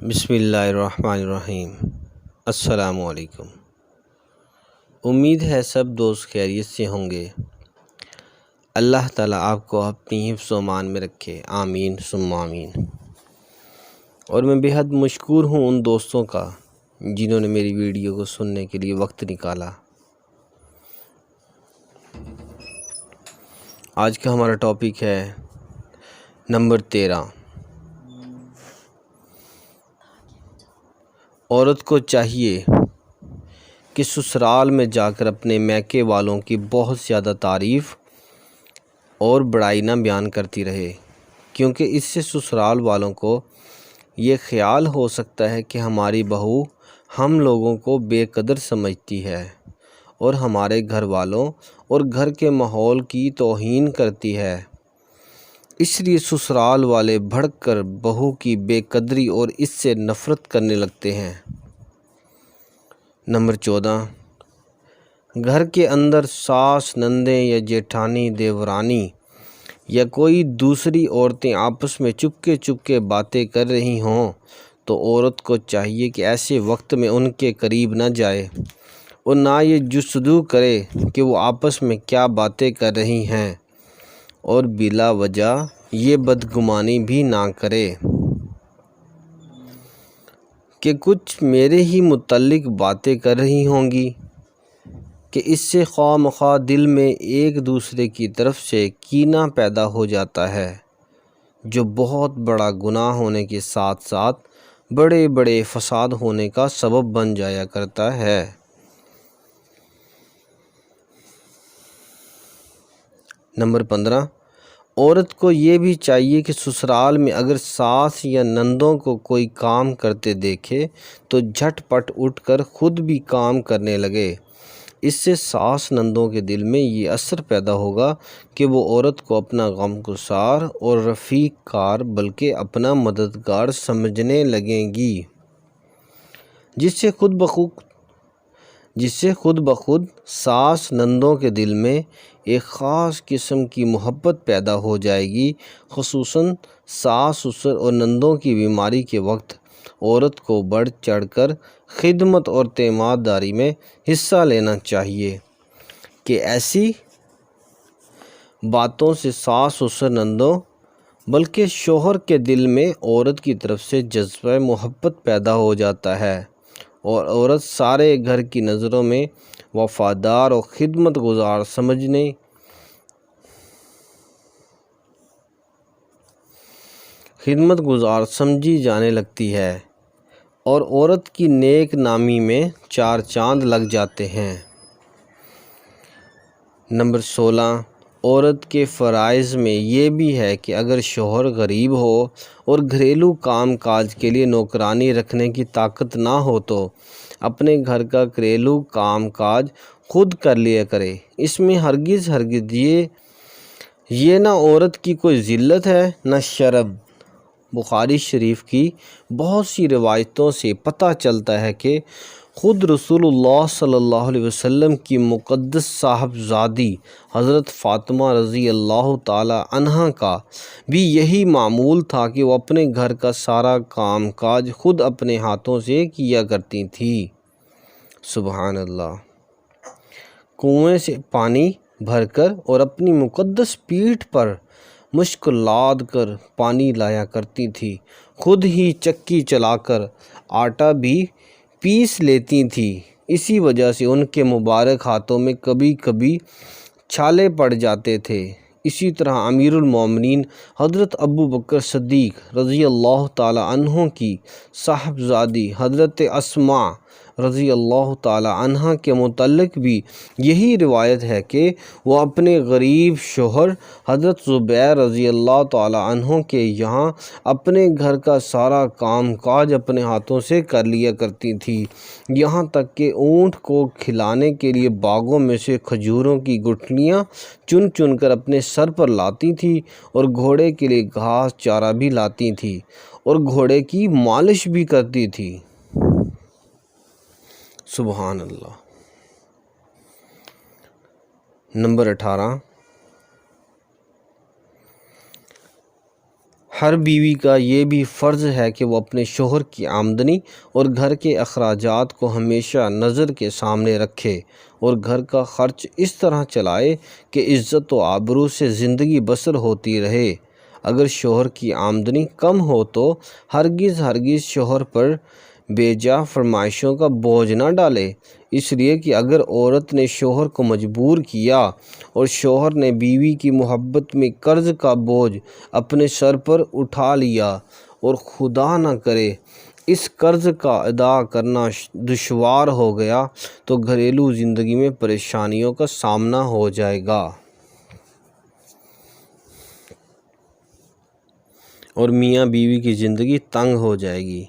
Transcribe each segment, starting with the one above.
بسم اللہ الرحمن الرحیم۔ السلام علیکم۔ امید ہے سب دوست خیریت سے ہوں گے۔ اللہ تعالیٰ آپ کو اپنی حفظ و امان میں رکھے، آمین ثم آمین۔ اور میں بے حد مشکور ہوں ان دوستوں کا جنہوں نے میری ویڈیو کو سننے کے لیے وقت نکالا۔ آج کا ہمارا ٹاپک ہے نمبر 13۔ عورت کو چاہیے کہ سسرال میں جا کر اپنے میکے والوں کی بہت زیادہ تعریف اور بڑائی نہ بیان کرتی رہے، کیونکہ اس سے سسرال والوں کو یہ خیال ہو سکتا ہے کہ ہماری بہو ہم لوگوں کو بے قدر سمجھتی ہے اور ہمارے گھر والوں اور گھر کے ماحول کی توہین کرتی ہے، اس لیے سسرال والے بھڑک کر بہو کی بے قدری اور اس سے نفرت کرنے لگتے ہیں۔ نمبر 14۔ گھر کے اندر ساس، نندیں یا جیٹھانی، دیورانی یا کوئی دوسری عورتیں آپس میں چپکے باتیں کر رہی ہوں تو عورت کو چاہیے کہ ایسے وقت میں ان کے قریب نہ جائے اور نہ یہ جستجو کرے کہ وہ آپس میں کیا باتیں کر رہی ہیں، اور بلا وجہ یہ بدگمانی بھی نہ کرے کہ کچھ میرے ہی متعلق باتیں کر رہی ہوں گی، کہ اس سے خواہ مخواہ دل میں ایک دوسرے کی طرف سے کینہ پیدا ہو جاتا ہے، جو بہت بڑا گناہ ہونے کے ساتھ ساتھ بڑے فساد ہونے کا سبب بن جایا کرتا ہے۔ نمبر 15۔ عورت کو یہ بھی چاہیے کہ سسرال میں اگر ساس یا نندوں کو کوئی کام کرتے دیکھے تو جھٹ پٹ اٹھ کر خود بھی کام کرنے لگے۔ اس سے ساس نندوں کے دل میں یہ اثر پیدا ہوگا کہ وہ عورت کو اپنا غمگسار اور رفیق کار بلکہ اپنا مددگار سمجھنے لگیں گی، جس سے خود بخود ساس نندوں کے دل میں ایک خاص قسم کی محبت پیدا ہو جائے گی۔ خصوصاً ساس، سسر اور نندوں کی بیماری کے وقت عورت کو بڑھ چڑھ کر خدمت اور تیمارداری میں حصہ لینا چاہیے، کہ ایسی باتوں سے ساس، سسر، نندوں بلکہ شوہر کے دل میں عورت کی طرف سے جذبہ محبت پیدا ہو جاتا ہے اور عورت سارے گھر کی نظروں میں وفادار اور خدمت گزار سمجھی جانے لگتی ہے اور عورت کی نیک نامی میں 4 چاند لگ جاتے ہیں۔ نمبر 16۔ عورت کے فرائض میں یہ بھی ہے کہ اگر شوہر غریب ہو اور گھریلو کام کاج کے لیے نوکرانی رکھنے کی طاقت نہ ہو تو اپنے گھر کا گھریلو کام کاج خود کر لیا کرے۔ اس میں ہرگز یہ نہ عورت کی کوئی ذلت ہے نہ شرم۔ بخاری شریف کی بہت سی روایتوں سے پتہ چلتا ہے کہ خود رسول اللہ صلی اللہ علیہ وسلم کی مقدس صاحبزادی حضرت فاطمہ رضی اللہ تعالی عنہا کا بھی یہی معمول تھا کہ وہ اپنے گھر کا سارا کام کاج خود اپنے ہاتھوں سے کیا کرتی تھی۔ سبحان اللہ۔ کنویں سے پانی بھر کر اور اپنی مقدس پیٹھ پر مشک لاد کر پانی لایا کرتی تھی، خود ہی چکی چلا کر آٹا بھی پیس لیتی تھی۔ اسی وجہ سے ان کے مبارک ہاتھوں میں کبھی کبھی چھالے پڑ جاتے تھے۔ اسی طرح امیر المومنین حضرت ابو بکر صدیق رضی اللہ تعالی عنہ کی صاحبزادی حضرت اسماء رضی اللہ تعالی عنہ کے متعلق بھی یہی روایت ہے کہ وہ اپنے غریب شوہر حضرت زبیر رضی اللہ تعالی عنہ کے یہاں اپنے گھر کا سارا کام کاج اپنے ہاتھوں سے کر لیا کرتی تھی، یہاں تک کہ اونٹ کو کھلانے کے لیے باغوں میں سے کھجوروں کی گٹھلیاں چن کر اپنے سر پر لاتی تھی اور گھوڑے کے لیے گھاس چارہ بھی لاتی تھی اور گھوڑے کی مالش بھی کرتی تھی۔ سبحان اللہ۔ نمبر 18۔ ہر بیوی کا یہ بھی فرض ہے کہ وہ اپنے شوہر کی آمدنی اور گھر کے اخراجات کو ہمیشہ نظر کے سامنے رکھے اور گھر کا خرچ اس طرح چلائے کہ عزت و آبرو سے زندگی بسر ہوتی رہے۔ اگر شوہر کی آمدنی کم ہو تو ہرگز شوہر پر بیجا فرمائشوں کا بوجھ نہ ڈالے، اس لیے کہ اگر عورت نے شوہر کو مجبور کیا اور شوہر نے بیوی کی محبت میں قرض کا بوجھ اپنے سر پر اٹھا لیا اور خدا نہ کرے اس قرض کا ادا کرنا دشوار ہو گیا تو گھریلو زندگی میں پریشانیوں کا سامنا ہو جائے گا اور میاں بیوی کی زندگی تنگ ہو جائے گی۔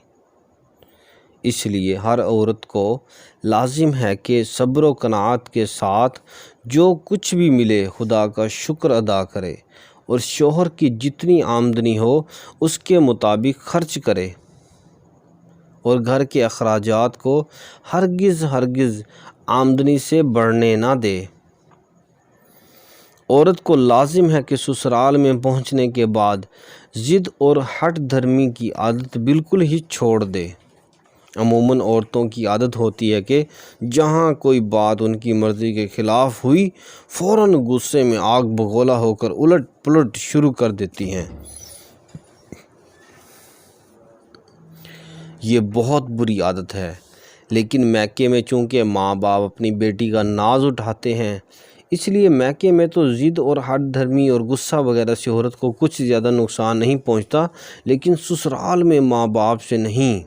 اس لیے ہر عورت کو لازم ہے کہ صبر و قناعت کے ساتھ جو کچھ بھی ملے خدا کا شکر ادا کرے اور شوہر کی جتنی آمدنی ہو اس کے مطابق خرچ کرے اور گھر کے اخراجات کو ہرگز آمدنی سے بڑھنے نہ دے۔ عورت کو لازم ہے کہ سسرال میں پہنچنے کے بعد ضد اور ہٹ دھرمی کی عادت بالکل ہی چھوڑ دے۔ عموماً عورتوں کی عادت ہوتی ہے کہ جہاں کوئی بات ان کی مرضی کے خلاف ہوئی فوراً غصے میں آگ بگولا ہو کر الٹ پلٹ شروع کر دیتی ہیں۔ یہ بہت بری عادت ہے، لیکن میکے میں چونکہ ماں باپ اپنی بیٹی کا ناز اٹھاتے ہیں، اس لیے میکے میں تو ضد اور ہٹ دھرمی اور غصہ وغیرہ سے عورت کو کچھ زیادہ نقصان نہیں پہنچتا، لیکن سسرال میں ماں باپ سے نہیں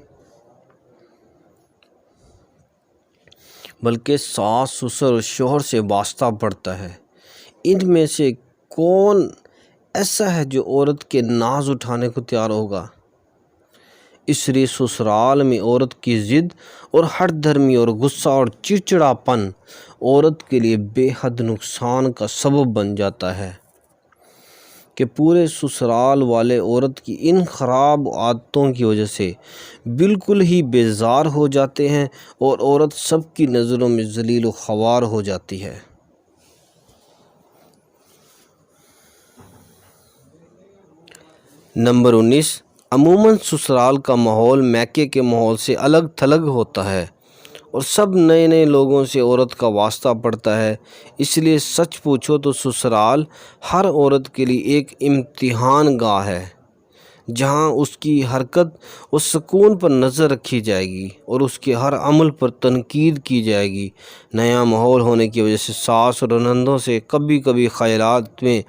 بلکہ ساس سسر اور شوہر سے واسطہ پڑتا ہے۔ ان میں سے کون ایسا ہے جو عورت کے ناز اٹھانے کو تیار ہوگا؟ اس لیے سسرال میں عورت کی ضد اور ہٹ دھرمی اور غصہ اور چڑچڑاپن عورت کے لیے بے حد نقصان کا سبب بن جاتا ہے کہ پورے سسرال والے عورت کی ان خراب عادتوں کی وجہ سے بالکل ہی بیزار ہو جاتے ہیں اور عورت سب کی نظروں میں ذلیل و خوار ہو جاتی ہے۔ نمبر 19، عموماً سسرال کا ماحول میکے کے ماحول سے الگ تھلگ ہوتا ہے اور سب نئے لوگوں سے عورت کا واسطہ پڑتا ہے۔ اس لیے سچ پوچھو تو سسرال ہر عورت کے لیے ایک امتحان گاہ ہے جہاں اس کی حرکت و سکون پر نظر رکھی جائے گی اور اس کے ہر عمل پر تنقید کی جائے گی۔ نیا ماحول ہونے کی وجہ سے ساس اور نندوں سے کبھی خیالات میں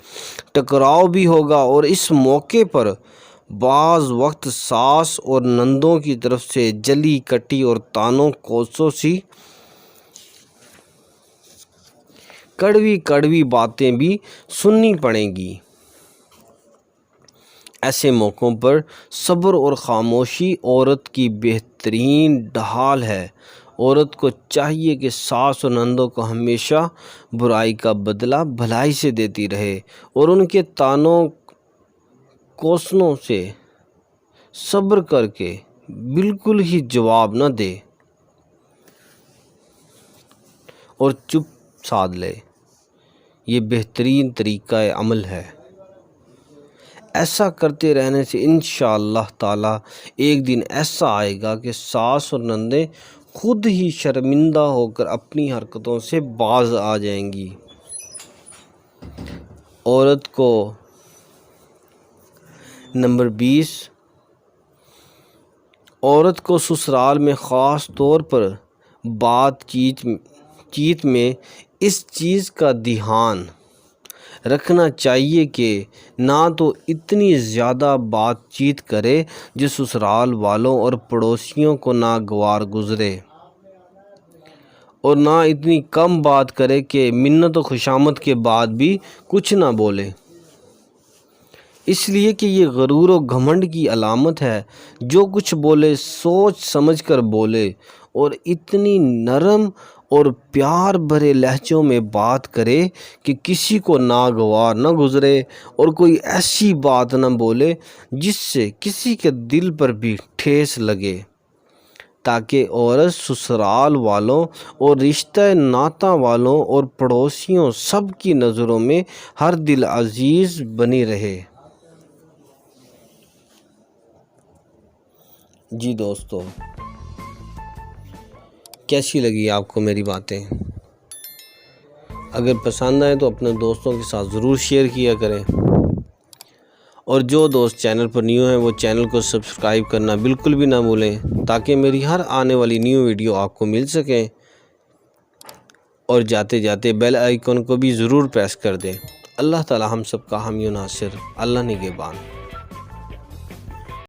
ٹکراؤ بھی ہوگا اور اس موقع پر بعض وقت ساس اور نندوں کی طرف سے جلی کٹی اور تانوں کوسوں سی کڑوی باتیں بھی سننی پڑیں گی۔ ایسے موقعوں پر صبر اور خاموشی عورت کی بہترین ڈھال ہے۔ عورت کو چاہیے کہ ساس اور نندوں کو ہمیشہ برائی کا بدلہ بھلائی سے دیتی رہے اور ان کے تانوں کوسوں سے صبر کر کے بالکل ہی جواب نہ دے اور چپ سادھ لے۔ یہ بہترین طریقہ عمل ہے۔ ایسا کرتے رہنے سے انشاءاللہ تعالی ایک دن ایسا آئے گا کہ ساس اور نندیں خود ہی شرمندہ ہو کر اپنی حرکتوں سے باز آ جائیں گی۔ عورت کو نمبر 20، عورت کو سسرال میں خاص طور پر بات چیت میں اس چیز کا دھیان رکھنا چاہیے کہ نہ تو اتنی زیادہ بات چیت کرے جو سسرال والوں اور پڑوسیوں کو ناگوار گزرے اور نہ اتنی کم بات کرے کہ منت و خوشامد کے بعد بھی کچھ نہ بولے، اس لیے کہ یہ غرور و گھمنڈ کی علامت ہے۔ جو کچھ بولے سوچ سمجھ کر بولے اور اتنی نرم اور پیار بھرے لہجوں میں بات کرے کہ کسی کو ناگوار نہ گزرے اور کوئی ایسی بات نہ بولے جس سے کسی کے دل پر بھی ٹھیس لگے، تاکہ عورت سسرال والوں اور رشتہ ناتا والوں اور پڑوسیوں سب کی نظروں میں ہر دل عزیز بنی رہے۔ جی دوستو، کیسی لگی آپ کو میری باتیں؟ اگر پسند آئے تو اپنے دوستوں کے ساتھ ضرور شیئر کیا کریں، اور جو دوست چینل پر نیو ہیں وہ چینل کو سبسکرائب کرنا بالکل بھی نہ بھولیں، تاکہ میری ہر آنے والی نیو ویڈیو آپ کو مل سکیں، اور جاتے جاتے بیل آئیکن کو بھی ضرور پریس کر دیں۔ اللہ تعالی ہم سب کا حامی و ناصر، اللہ نگہبان۔